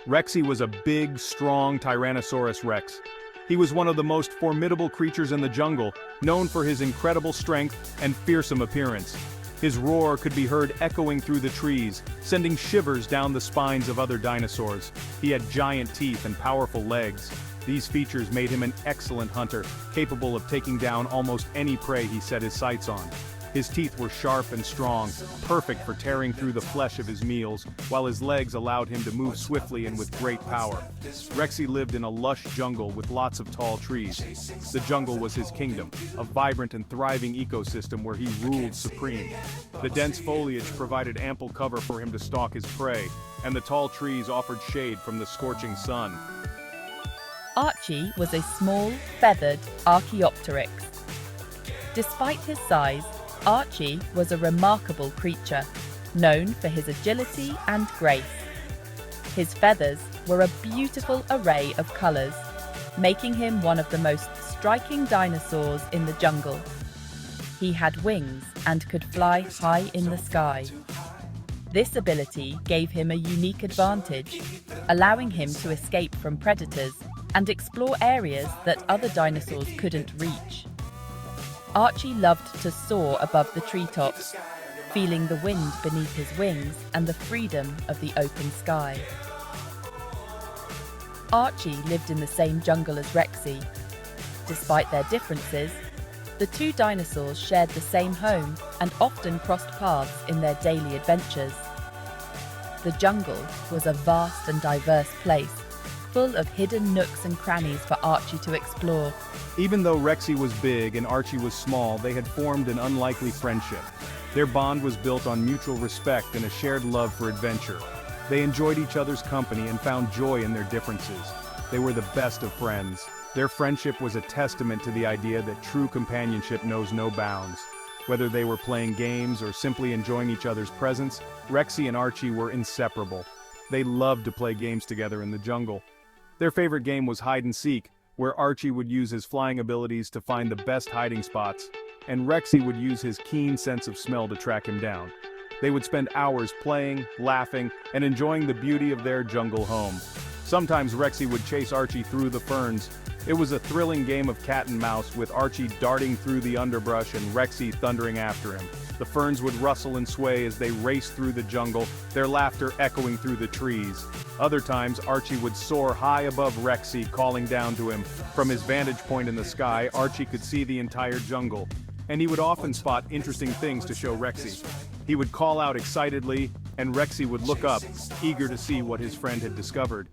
Rexy was a big, strong Tyrannosaurus Rex. He was one of the most formidable creatures in the jungle, known for his incredible strength and fearsome appearance. His roar could be heard echoing through the trees, sending shivers down the spines of other dinosaurs. He had giant teeth and powerful legs. These features made him an excellent hunter, capable of taking down almost any prey he set his sights on. His teeth were sharp and strong, perfect for tearing through the flesh of his meals, while his legs allowed him to move swiftly and with great power. Rexy lived in a lush jungle with lots of tall trees. The jungle was his kingdom, a vibrant and thriving ecosystem where he ruled supreme. The dense foliage provided ample cover for him to stalk his prey, and the tall trees offered shade from the scorching sun. Archie was a small, feathered Archaeopteryx. Despite his size, Archie was a remarkable creature, known for his agility and grace. His feathers were a beautiful array of colors, making him one of the most striking dinosaurs in the jungle. He had wings and could fly high in the sky. This ability gave him a unique advantage, allowing him to escape from predators and explore areas that other dinosaurs couldn't reach. Archie loved to soar above the treetops, feeling the wind beneath his wings and the freedom of the open sky. Archie lived in the same jungle as Rexy. Despite their differences, the two dinosaurs shared the same home and often crossed paths in their daily adventures. The jungle was a vast and diverse place, full of hidden nooks and crannies for Archie to explore. Even though Rexy was big and Archie was small, they had formed an unlikely friendship. Their bond was built on mutual respect and a shared love for adventure. They enjoyed each other's company and found joy in their differences. They were the best of friends. Their friendship was a testament to the idea that true companionship knows no bounds. Whether they were playing games or simply enjoying each other's presence, Rexy and Archie were inseparable. They loved to play games together in the jungle. Their favorite game was hide and seek, where Archie would use his flying abilities to find the best hiding spots, and Rexy would use his keen sense of smell to track him down. They would spend hours playing, laughing, and enjoying the beauty of their jungle home. Sometimes Rexy would chase Archie through the ferns. It was a thrilling game of cat and mouse, with Archie darting through the underbrush and Rexy thundering after him. The ferns would rustle and sway as they raced through the jungle, their laughter echoing through the trees. Other times, Archie would soar high above Rexy, calling down to him. From his vantage point in the sky, Archie could see the entire jungle, and he would often spot interesting things to show Rexy. He would call out excitedly, and Rexy would look up, eager to see what his friend had discovered.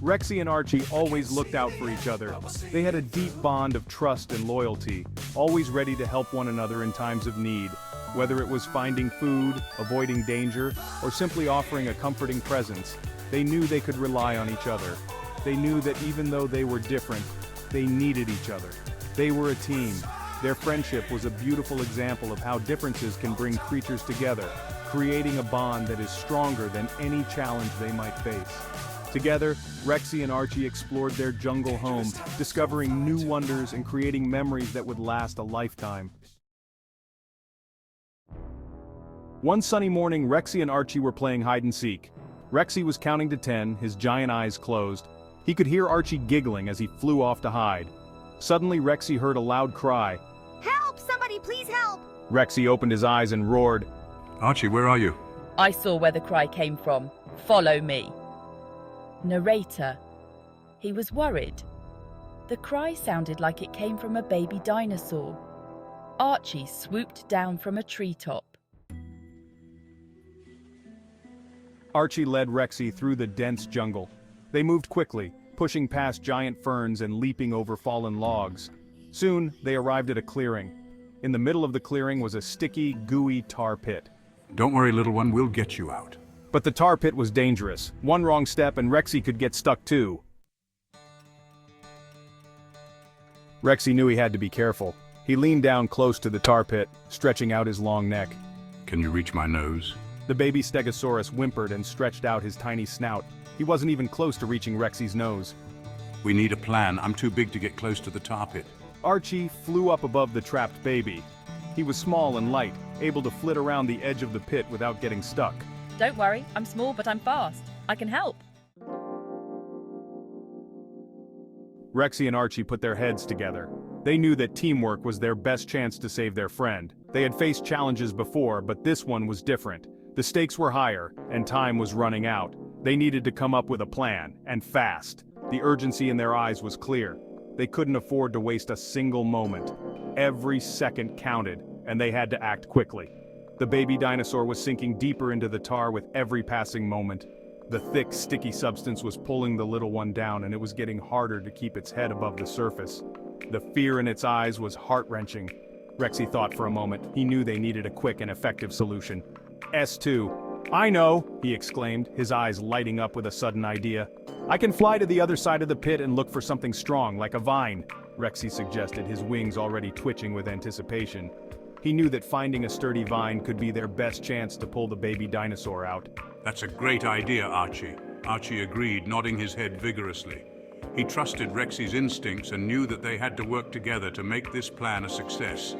Rexy and Archie always looked out for each other. They had a deep bond of trust and loyalty, always ready to help one another in times of need. Whether it was finding food, avoiding danger, or simply offering a comforting presence, they knew they could rely on each other. They knew that even though they were different, they needed each other. They were a team. Their friendship was a beautiful example of how differences can bring creatures together, creating a bond that is stronger than any challenge they might face. Together, Rexy and Archie explored their jungle home, discovering new wonders and creating memories that would last a lifetime. One sunny morning, Rexy and Archie were playing hide and seek. Rexy was counting to 10, his giant eyes closed. He could hear Archie giggling as he flew off to hide. Suddenly, Rexy heard a loud cry. Help! Somebody please help! Rexy opened his eyes and roared. Archie, where are you? I saw where the cry came from. Follow me. Narrator. He was worried. The cry sounded like it came from a baby dinosaur. Archie swooped down from a treetop. Archie led Rexy through the dense jungle. They moved quickly, pushing past giant ferns and leaping over fallen logs. Soon, they arrived at a clearing. In the middle of the clearing was a sticky, gooey tar pit. Don't worry, little one, we'll get you out. But the tar pit was dangerous. One wrong step and Rexy could get stuck too. Rexy knew he had to be careful. He leaned down close to the tar pit, stretching out his long neck. Can you reach my nose? The baby Stegosaurus whimpered and stretched out his tiny snout. He wasn't even close to reaching Rexy's nose. We need a plan. I'm too big to get close to the tar pit. Archie flew up above the trapped baby. He was small and light, able to flit around the edge of the pit without getting stuck. Don't worry, I'm small but I'm fast. I can help. Rexy and Archie put their heads together. They knew that teamwork was their best chance to save their friend. They had faced challenges before, but this one was different. The stakes were higher, and time was running out. They needed to come up with a plan, and fast. The urgency in their eyes was clear. They couldn't afford to waste a single moment. Every second counted, and they had to act quickly. The baby dinosaur was sinking deeper into the tar with every passing moment. The thick, sticky substance was pulling the little one down, and it was getting harder to keep its head above the surface. The fear in its eyes was heart-wrenching. Rexy thought for a moment. He knew they needed a quick and effective solution. S2. "I know," he exclaimed, his eyes lighting up with a sudden idea. "I can fly to the other side of the pit and look for something strong, like a vine," Rexy suggested, his wings already twitching with anticipation. He knew that finding a sturdy vine could be their best chance to pull the baby dinosaur out. That's a great idea, Archie. Archie agreed, nodding his head vigorously. He trusted Rexy's instincts and knew that they had to work together to make this plan a success.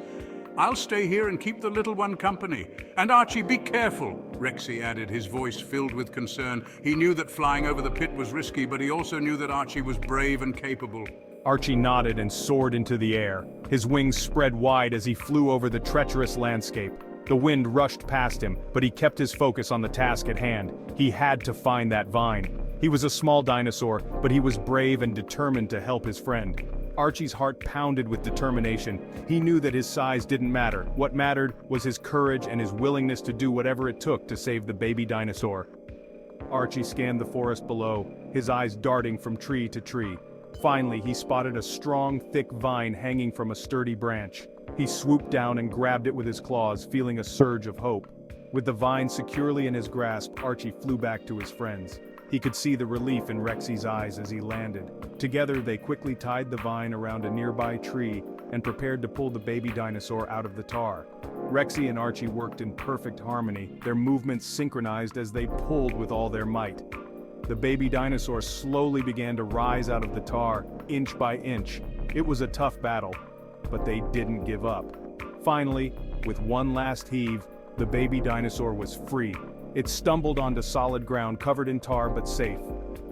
"I'll stay here and keep the little one company. And Archie, be careful," Rexy added, his voice filled with concern. He knew that flying over the pit was risky, but he also knew that Archie was brave and capable. Archie nodded and soared into the air. His wings spread wide as he flew over the treacherous landscape. The wind rushed past him, but he kept his focus on the task at hand. He had to find that vine. He was a small dinosaur, but he was brave and determined to help his friend. Archie's heart pounded with determination. He knew that his size didn't matter. What mattered was his courage and his willingness to do whatever it took to save the baby dinosaur. Archie scanned the forest below, his eyes darting from tree to tree. Finally, he spotted a strong, thick vine hanging from a sturdy branch. He swooped down and grabbed it with his claws, feeling a surge of hope. With the vine securely in his grasp, Archie flew back to his friends. He could see the relief in Rexy's eyes as he landed. Together, they quickly tied the vine around a nearby tree and prepared to pull the baby dinosaur out of the tar. Rexy and Archie worked in perfect harmony, their movements synchronized as they pulled with all their might. The baby dinosaur slowly began to rise out of the tar, inch by inch. It was a tough battle, but they didn't give up. Finally, with one last heave, the baby dinosaur was free. It stumbled onto solid ground covered in tar but safe.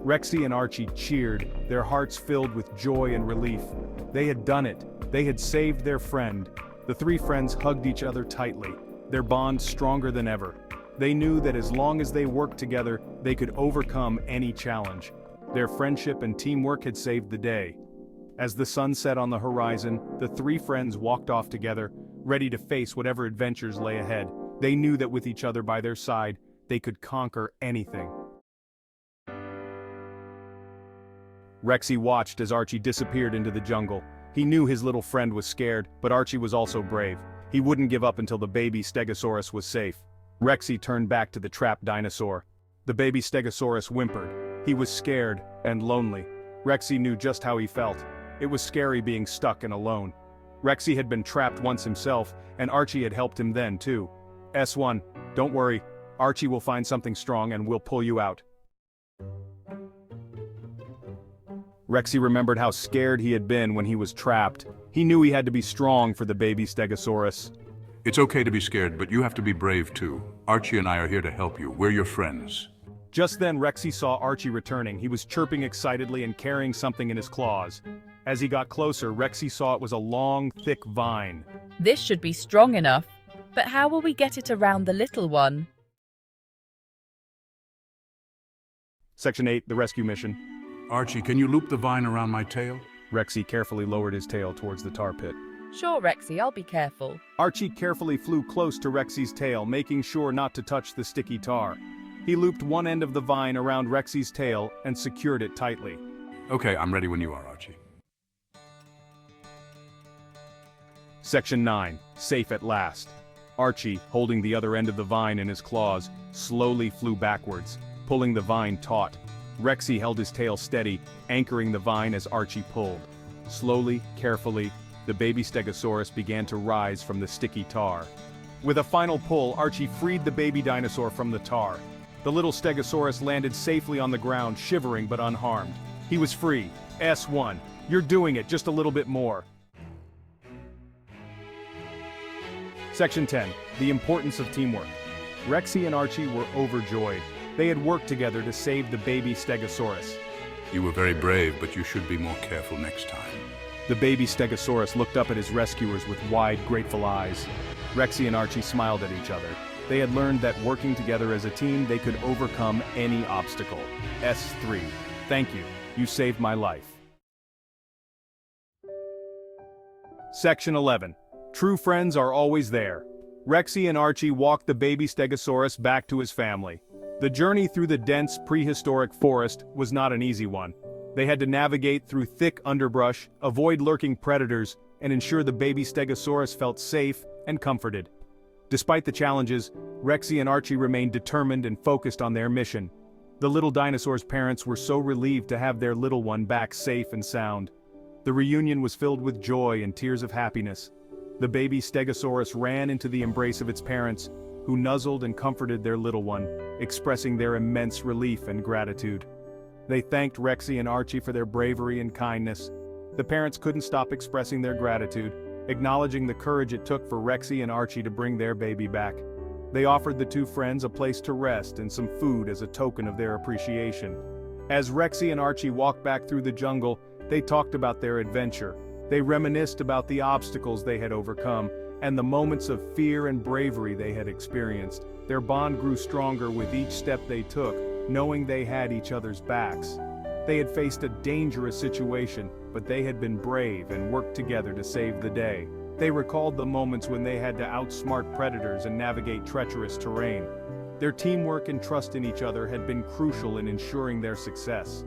Rexy and Archie cheered, their hearts filled with joy and relief. They had done it. They had saved their friend. The three friends hugged each other tightly, their bond stronger than ever. They knew that as long as they worked together, they could overcome any challenge. Their friendship and teamwork had saved the day. As the sun set on the horizon, the three friends walked off together, ready to face whatever adventures lay ahead. They knew that with each other by their side, they could conquer anything. Rexy watched as Archie disappeared into the jungle. He knew his little friend was scared, but Archie was also brave. He wouldn't give up until the baby Stegosaurus was safe. Rexy turned back to the trapped dinosaur. The baby Stegosaurus whimpered. He was scared and lonely. Rexy knew just how he felt. It was scary being stuck and alone. Rexy had been trapped once himself, and Archie had helped him then too. S1, don't worry. Archie will find something strong and we'll pull you out. Rexy remembered how scared he had been when he was trapped. He knew he had to be strong for the baby Stegosaurus. It's okay to be scared, but you have to be brave too. Archie and I are here to help you. We're your friends. Just then Rexy saw Archie returning. He was chirping excitedly and carrying something in his claws. As he got closer, Rexy saw it was a long, thick vine. This should be strong enough, but how will we get it around the little one? Section 8, the rescue mission. Archie, can you loop the vine around my tail? Rexy carefully lowered his tail towards the tar pit. Sure, Rexy, I'll be careful. Archie carefully flew close to Rexy's tail, making sure not to touch the sticky tar. He looped one end of the vine around Rexy's tail and secured it tightly. Okay, I'm ready when you are, Archie. Section 9, safe at last. Archie, holding the other end of the vine in his claws, slowly flew backwards, pulling the vine taut. Rexy held his tail steady, anchoring the vine as Archie pulled. Slowly, carefully, the baby Stegosaurus began to rise from the sticky tar. With a final pull, Archie freed the baby dinosaur from the tar. The little Stegosaurus landed safely on the ground, shivering but unharmed. He was free. S1, you're doing it, just a little bit more. Section 10, the importance of teamwork. Rexy and Archie were overjoyed. They had worked together to save the baby Stegosaurus. You were very brave, but you should be more careful next time. The baby Stegosaurus looked up at his rescuers with wide, grateful eyes. Rexy and Archie smiled at each other. They had learned that working together as a team, they could overcome any obstacle. S3. Thank you. You saved my life. Section 11. True friends are always there. Rexy and Archie walked the baby Stegosaurus back to his family. The journey through the dense prehistoric forest was not an easy one. They had to navigate through thick underbrush, avoid lurking predators, and ensure the baby Stegosaurus felt safe and comforted. Despite the challenges, Rexy and Archie remained determined and focused on their mission. The little dinosaur's parents were so relieved to have their little one back safe and sound. The reunion was filled with joy and tears of happiness. The baby Stegosaurus ran into the embrace of its parents, who nuzzled and comforted their little one, expressing their immense relief and gratitude. They thanked Rexy and Archie for their bravery and kindness. The parents couldn't stop expressing their gratitude, acknowledging the courage it took for Rexy and Archie to bring their baby back. They offered the two friends a place to rest and some food as a token of their appreciation. As Rexy and Archie walked back through the jungle, they talked about their adventure. They reminisced about the obstacles they had overcome and the moments of fear and bravery they had experienced. Their bond grew stronger with each step they took, knowing they had each other's backs. They had faced a dangerous situation, but they had been brave and worked together to save the day. They recalled the moments when they had to outsmart predators and navigate treacherous terrain. Their teamwork and trust in each other had been crucial in ensuring their success.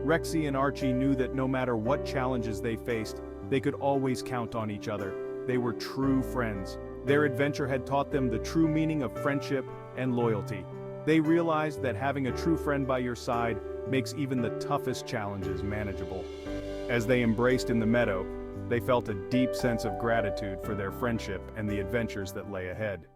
Rexy and Archie knew that no matter what challenges they faced, they could always count on each other. They were true friends. Their adventure had taught them the true meaning of friendship and loyalty. They realized that having a true friend by your side makes even the toughest challenges manageable. As they embraced in the meadow, they felt a deep sense of gratitude for their friendship and the adventures that lay ahead.